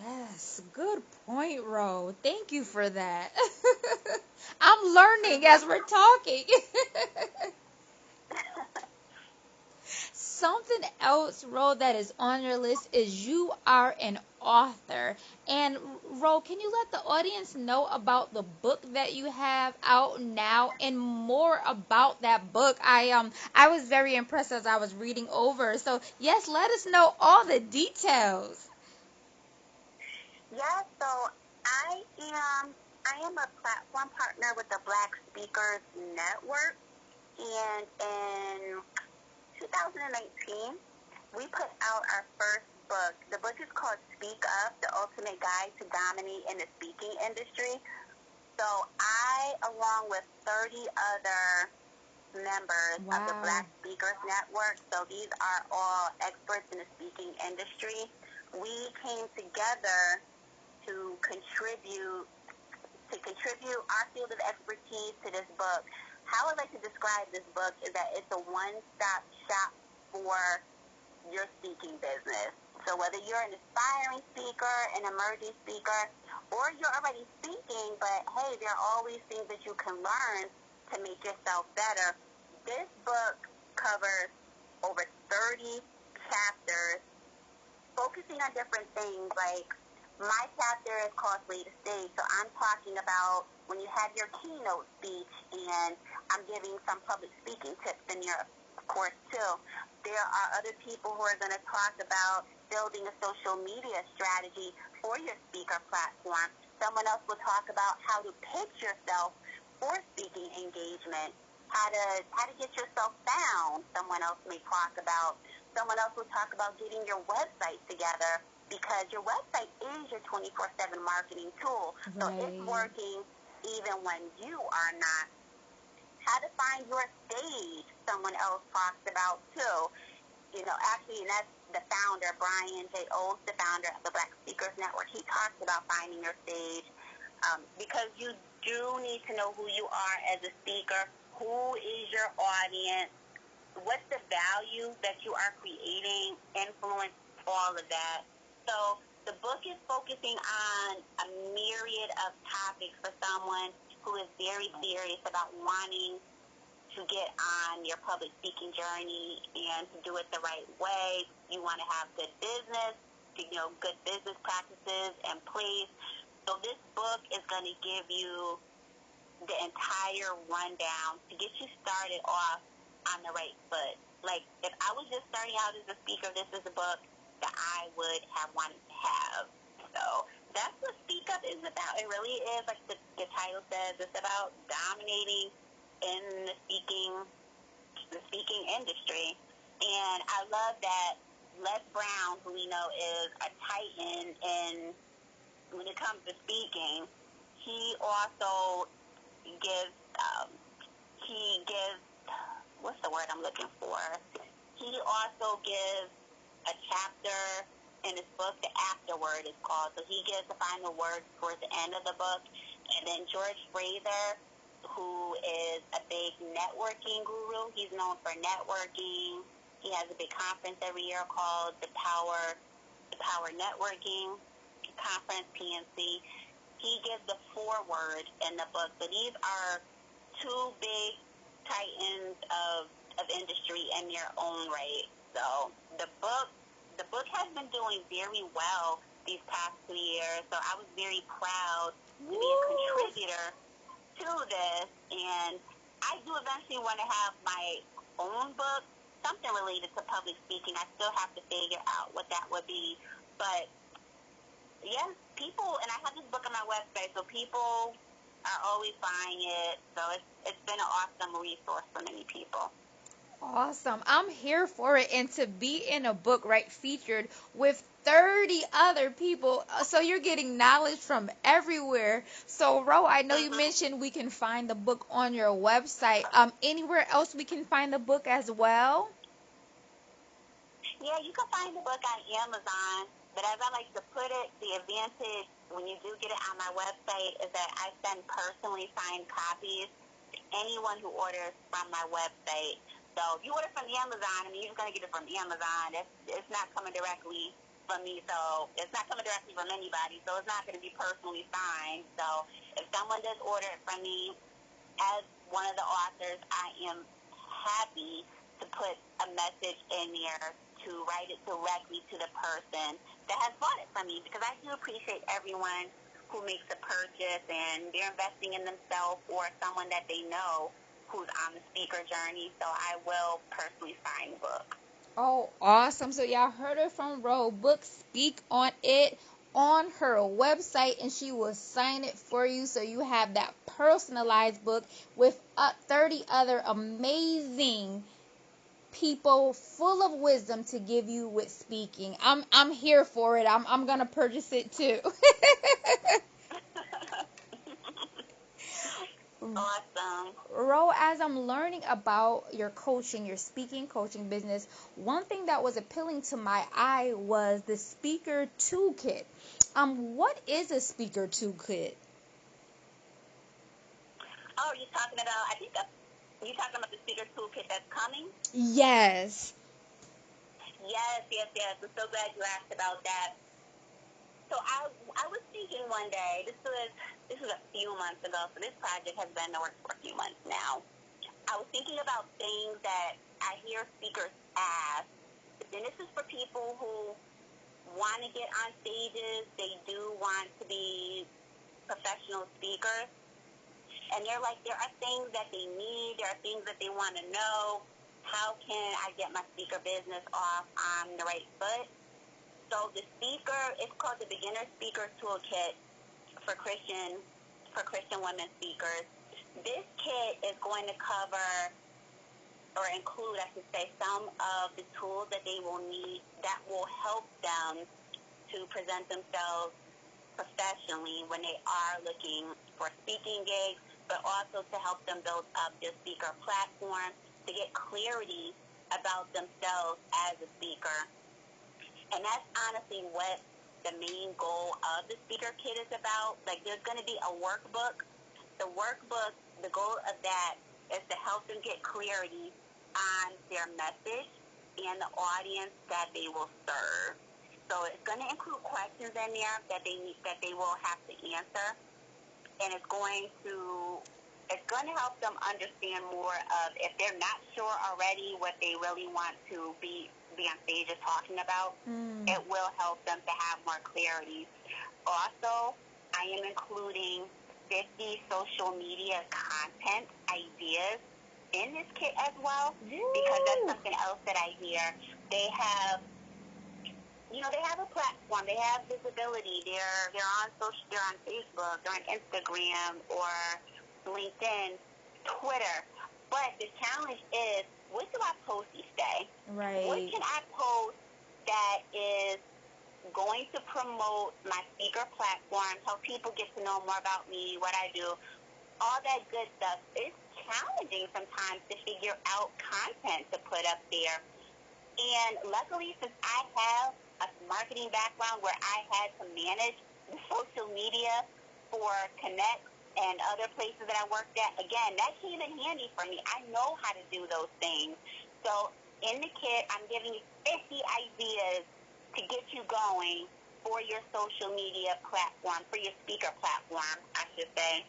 Yes, good point, Ro. Thank you for that. I'm learning as we're talking. Something else, Ro, that is on your list is you are an author. And Ro, can you let the audience know about the book that you have out now and more about that book? I was very impressed as I was reading over. So yes, let us know all the details. Yeah, so I am a platform partner with the Black Speakers Network, and in 2019, we put out our first book. The book is called Speak Up, The Ultimate Guide to Dominate in the Speaking Industry. So I, along with 30 other members of the Black Speakers Network, so these are all experts in the speaking industry, we came together to contribute our field of expertise to this book. How I like to describe this book is that it's a one-stop shop for your speaking business. So whether you're an aspiring speaker, an emerging speaker, or you're already speaking, but hey, there are always things that you can learn to make yourself better. This book covers over 30 chapters focusing on different things. Like, my chapter is called Slay the Stage, so I'm talking about when you have your keynote speech, and I'm giving some public speaking tips in your course too. There are other people who are going to talk about building a social media strategy for your speaker platform. Someone else will talk about how to pitch yourself for speaking engagement, how to get yourself found. Someone else may talk about. Someone else will talk about getting your website together, because your website is your 24/7 marketing tool. Right. So it's working even when you are not. How to find your stage, someone else talks about too. You know, actually, and that's the founder, Brian J. Olds, the founder of the Black Speakers Network. He talks about finding your stage, because you do need to know who you are as a speaker. Who is your audience? What's the value that you are creating? Influence, all of that. So the book is focusing on a myriad of topics for someone who is very serious about wanting to get on your public speaking journey and to do it the right way. You want to have good business, good business practices in place. So this book is going to give you the entire rundown to get you started off on the right foot. Like, if I was just starting out as a speaker, this is a book that I would have wanted to have. So that's what Speak Up is about. It really is, like the title says, it's about dominating in the speaking industry. And I love that Les Brown, who we know is a titan when it comes to speaking, he also gives, what's the word I'm looking for? He also gives a chapter in his book, the afterword is called. So he gives the final word towards the end of the book. And then George Fraser, who is a big networking guru. He's known for networking. He has a big conference every year called the Power Networking Conference, PNC. He gives the foreword in the book. So these are two big titans of industry in their own right. So the book has been doing very well these past 2 years. So I was very proud to be a contributor to this. And I do eventually want to have my own book, something related to public speaking. I still have to figure out what that would be. But yes, people, and I have this book on my website, so people are always buying it. So it's been an awesome resource for many people. Awesome. I'm here for it. And to be in a book, right, featured with 30 other people. So you're getting knowledge from everywhere. So, Ro, I know you mentioned we can find the book on your website. Anywhere else we can find the book as well? Yeah, you can find the book on Amazon. But as I like to put it, the advantage when you do get it on my website is that I send personally signed copies to anyone who orders from my website. So if you order from Amazon, you're just going to get it from Amazon. It's not coming directly from me, so it's not coming directly from anybody, so it's not going to be personally signed. So if someone does order it from me, as one of the authors, I am happy to put a message in there to write it directly to the person that has bought it from me, because I do appreciate everyone who makes a purchase and they're investing in themselves or someone that they know who's on the speaker journey. So I will personally sign the book. Oh, awesome. So y'all heard it from Ro. Book Speak on it on her website, and she will sign it for you, so you have that personalized book with 30 other amazing people full of wisdom to give you with speaking. I'm here for it. I'm gonna purchase it too. Awesome. Ro, as I'm learning about your coaching, your speaking coaching business, one thing that was appealing to my eye was the speaker toolkit. What is a speaker toolkit? Oh, you're talking about, you're talking about the speaker toolkit that's coming? Yes. Yes. I'm so glad you asked about that. So I was thinking one day, this was a few months ago, so this project has been in the works for a few months now. I was thinking about things that I hear speakers ask, and this is for people who want to get on stages, they do want to be professional speakers, and they're like, there are things that they need, there are things that they want to know. How can I get my speaker business off on the right foot? So the speaker, it's called the Beginner Speaker Toolkit for Christian women speakers. This kit is going to cover or include, I should say, some of the tools that they will need that will help them to present themselves professionally when they are looking for speaking gigs, but also to help them build up their speaker platform, to get clarity about themselves as a speaker. And that's honestly what the main goal of the speaker kit is about. Like, there's going to be a workbook. The workbook, the goal of that is to help them get clarity on their message and the audience that they will serve. So it's going to include questions in there that they will have to answer, and it's going to help them understand more of, if they're not sure already what they really want to be on stage is talking about, it will help them to have more clarity. Also, I am including 50 social media content ideas in this kit as well, because that's something else that I hear. They have a platform, they have visibility, they're on Facebook, they're on Instagram or LinkedIn, Twitter. But the challenge is, what do I post each day? Right. What can I post that is going to promote my speaker platform, help people get to know more about me, what I do, all that good stuff. It's challenging sometimes to figure out content to put up there. And luckily, since I have a marketing background where I had to manage the social media for Connect and other places that I worked at, again, that came in handy for me. I know how to do those things. So in the kit, I'm giving you 50 ideas to get you going for your social media platform, for your speaker platform, I should say.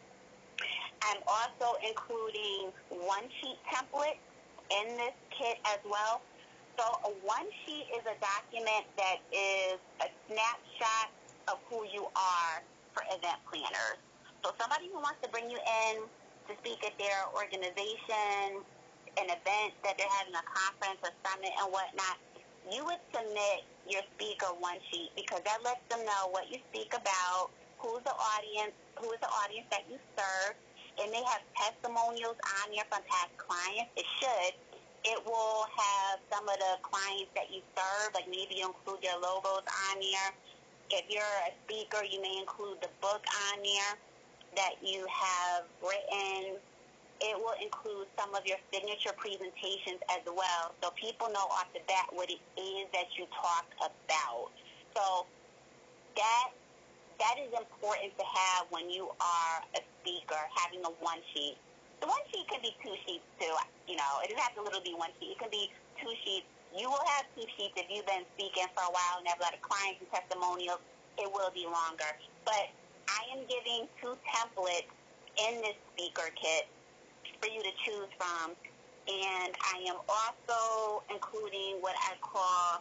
I'm also including one-sheet templates in this kit as well. So a one-sheet is a document that is a snapshot of who you are for event planners. So somebody who wants to bring you in to speak at their organization, an event that they're having, a conference, a summit, and whatnot, you would submit your speaker one-sheet, because that lets them know what you speak about, who is the audience that you serve. It may have testimonials on there from past clients. It should. It will have some of the clients that you serve, like maybe you include their logos on there. If you're a speaker, you may include the book on there that you have written. It will include some of your signature presentations as well, so people know off the bat what it is that you talk about. So that is important to have when you are a speaker, having a one sheet. The one sheet can be two sheets too. It doesn't have to literally be one sheet. It can be two sheets. You will have two sheets if you've been speaking for a while and have a lot of clients and testimonials. It will be longer. But I am giving 2 templates in this speaker kit for you to choose from. And I am also including what I call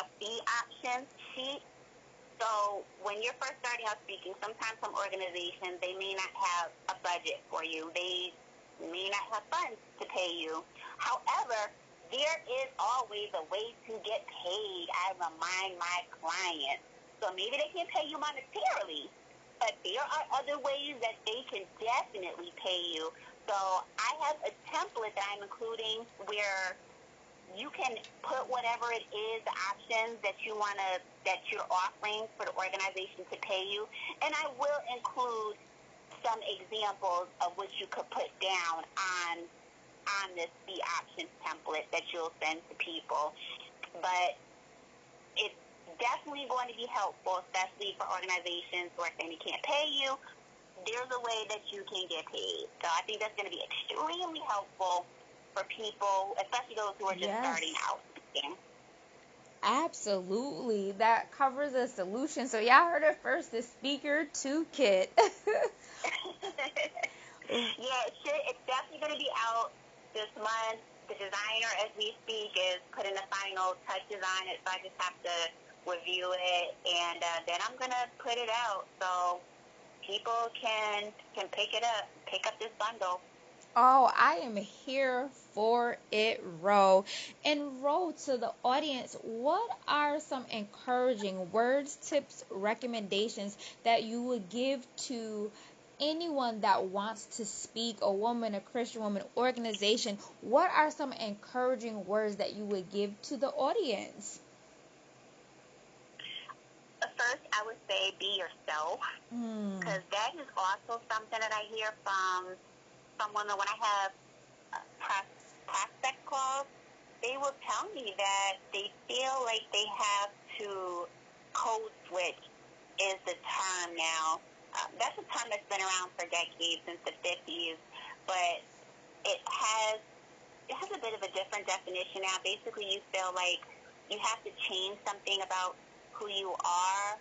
a fee options sheet. So when you're first starting out speaking, sometimes some organizations, they may not have a budget for you. They may not have funds to pay you. However, there is always a way to get paid. I remind my clients. So maybe they can pay you monetarily, but there are other ways that they can definitely pay you. So I have a template that I'm including where you can put whatever it is, the options that you're offering for the organization to pay you. And I will include some examples of what you could put down on this fee options template that you'll send to people. But it's definitely going to be helpful, especially for organizations who are saying they can't pay you. There's a way that you can get paid. So I think that's going to be extremely helpful for people, especially those who are just starting out. Absolutely. That covers the solution. So y'all heard it first, the speaker to kit. Yeah, it's definitely going to be out this month. The designer, as we speak, is putting the final touches on it, so I just have to review it, and then I'm going to put it out so people can pick up this bundle. Oh, I am here for it, Ro. And Ro, to the audience, what are some encouraging words, tips, recommendations that you would give to anyone that wants to speak, a woman, a Christian woman, organization? What are some encouraging words that you would give to the audience? First, I would say be yourself, because that is also something that I hear from women when I have prospect calls. They will tell me that they feel like they have to code switch is the term now. That's a term that's been around for decades, since the 50s, but it has a bit of a different definition now. Basically, you feel like you have to change something about who you are,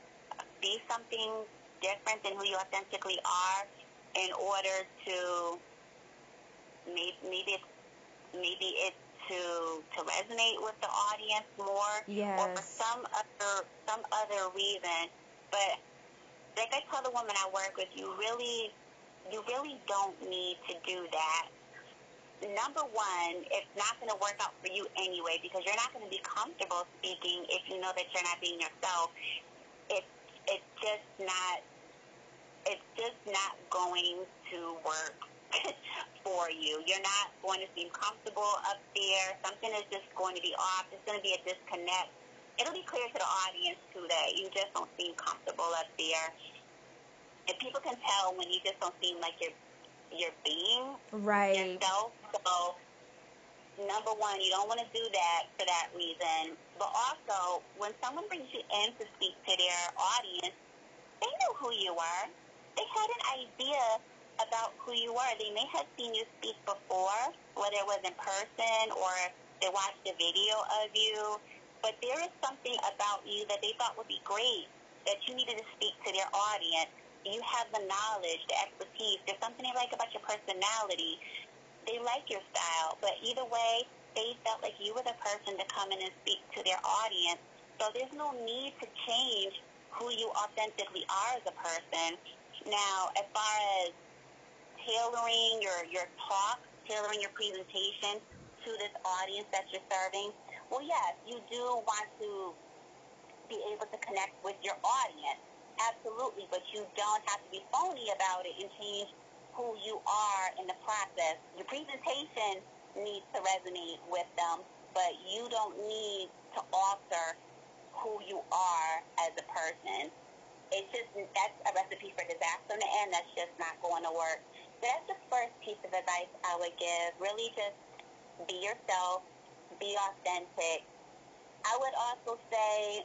be something different than who you authentically are in order to maybe it's to resonate with the audience more, Yes. or for some other reason. But like I tell the woman I work with, you really don't need to do that. Number one, it's not going to work out for you anyway, because you're not going to be comfortable speaking if you know that you're not being yourself. It's just not going to work for you. You're not going to seem comfortable up there. Something is just going to be off. There's going to be a disconnect. It'll be clear to the audience too that you just don't seem comfortable up there. And people can tell when you just don't seem like you're being yourself. So number one, you don't want to do that for that reason. But also, when someone brings you in to speak to their audience, they know who you are. They had an idea about who you are. They may have seen you speak before, whether it was in person or they watched a video of you. But there is something about you that they thought would be great, that you needed to speak to their audience. You have the knowledge, the expertise. There's something they like about your personality. They like your style. But either way, they felt like you were the person to come in and speak to their audience. So there's no need to change who you authentically are as a person. Now, as far as tailoring your talk, tailoring your presentation to this audience that you're serving, well, yes, you do want to be able to connect with your audience. Absolutely, but you don't have to be phony about it and change who you are in the process. Your presentation needs to resonate with them, but you don't need to alter who you are as a person. It's just, that's a recipe for disaster in the end. That's just not going to work. So that's the first piece of advice I would give. Really just be yourself, be authentic. I would also say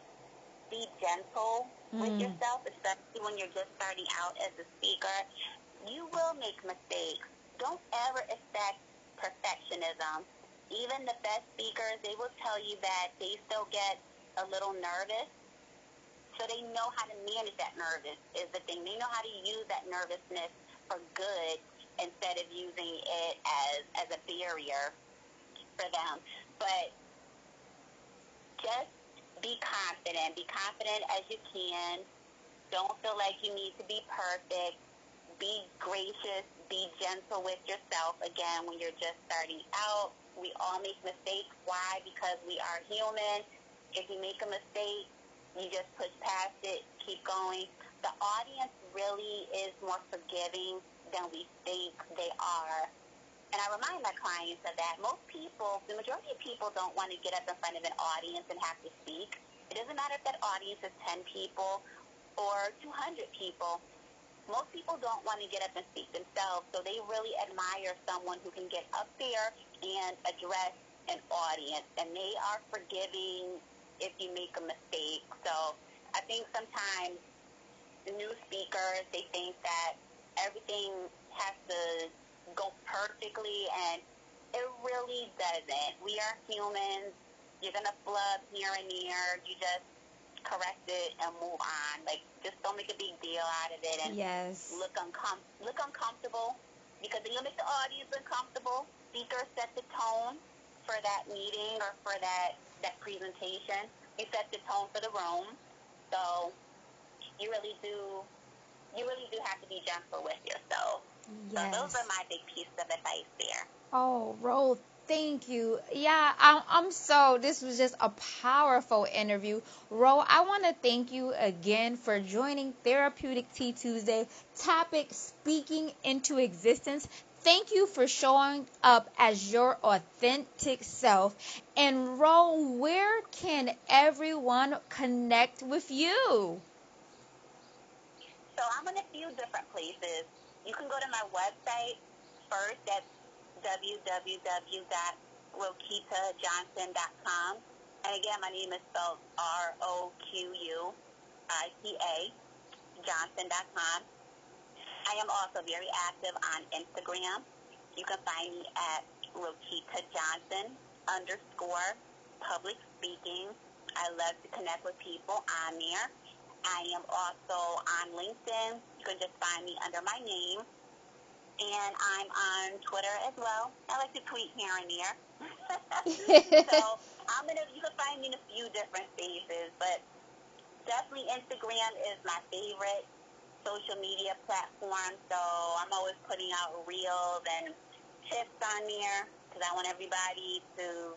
be gentle with yourself, especially when you're just starting out as a speaker. You will make mistakes. Don't ever expect perfectionism. Even the best speakers, they will tell you that they still get a little nervous. So they know how to manage that nervous is the thing. They know how to use that nervousness for good instead of using it as a barrier for them. But just be confident. Be confident as you can. Don't feel like you need to be perfect. Be gracious. Be gentle with yourself. Again, when you're just starting out, we all make mistakes. Why? Because we are human. If you make a mistake, you just push past it, keep going. The audience really is more forgiving than we think they are. And I remind my clients of that. Most people, the majority of people don't want to get up in front of an audience and have to speak. It doesn't matter if that audience is 10 people or 200 people. Most people don't want to get up and speak themselves, so they really admire someone who can get up there and address an audience. And they are forgiving if you make a mistake. So I think sometimes the new speakers, they think that everything has to go perfectly, and it really doesn't. We are humans. You're going to flub here and there. You just correct it and move on. Like, just don't make a big deal out of it and Yes. look uncomfortable, because then you'll make the audience uncomfortable. Speaker set the tone for that meeting or for that presentation. You set the tone for the room. So you really do have to be gentle with yourself. Yes. So those are my big pieces of advice there. Oh, Ro, thank you. Yeah, this was just a powerful interview. Ro, I want to thank you again for joining Therapeutic Tea Tuesday, topic speaking into existence. Thank you for showing up as your authentic self. And Ro, where can everyone connect with you? So I'm in a few different places. You can go to my website first. That's www.roquitajohnson.com. And again, my name is spelled Roquita Johnson.com. I am also very active on Instagram. You can find me at Roquita Johnson _public speaking. I love to connect with people on there. I am also on LinkedIn. You can just find me under my name. And I'm on Twitter as well. I like to tweet here and there. So you can find me in a few different spaces, but definitely Instagram is my favorite social media platform. So I'm always putting out reels and tips on there because I want everybody to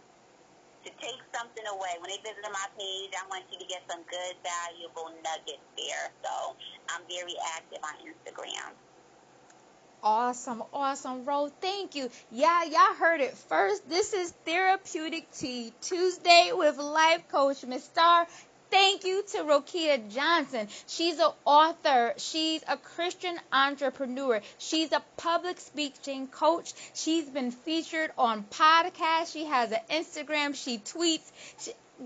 take something away. When they visit my page, I want you to get some good, valuable nuggets there. So I'm very active on Instagram. Awesome, Ro. Thank you. Yeah, y'all heard it first. This is Therapeutic Tea Tuesday with Life Coach Miss Starr. Thank you to Roquita Johnson. She's an author. She's a Christian entrepreneur. She's a public speaking coach. She's been featured on podcasts. She has an Instagram. She tweets.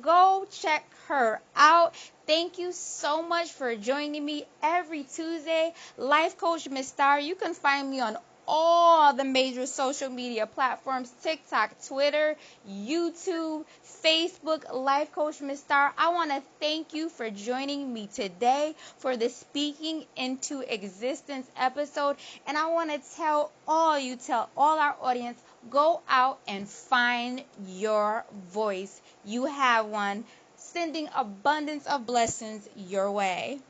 Go check her out. Thank you so much for joining me every Tuesday. Life Coach Miss Starr. You can find me on all the major social media platforms: TikTok, Twitter, YouTube, Facebook, Life Coach Miss Starr. I want to thank you for joining me today for the Speaking into Existence episode. And I want to tell all our audience, go out and find your voice. You have one. Sending abundance of blessings your way.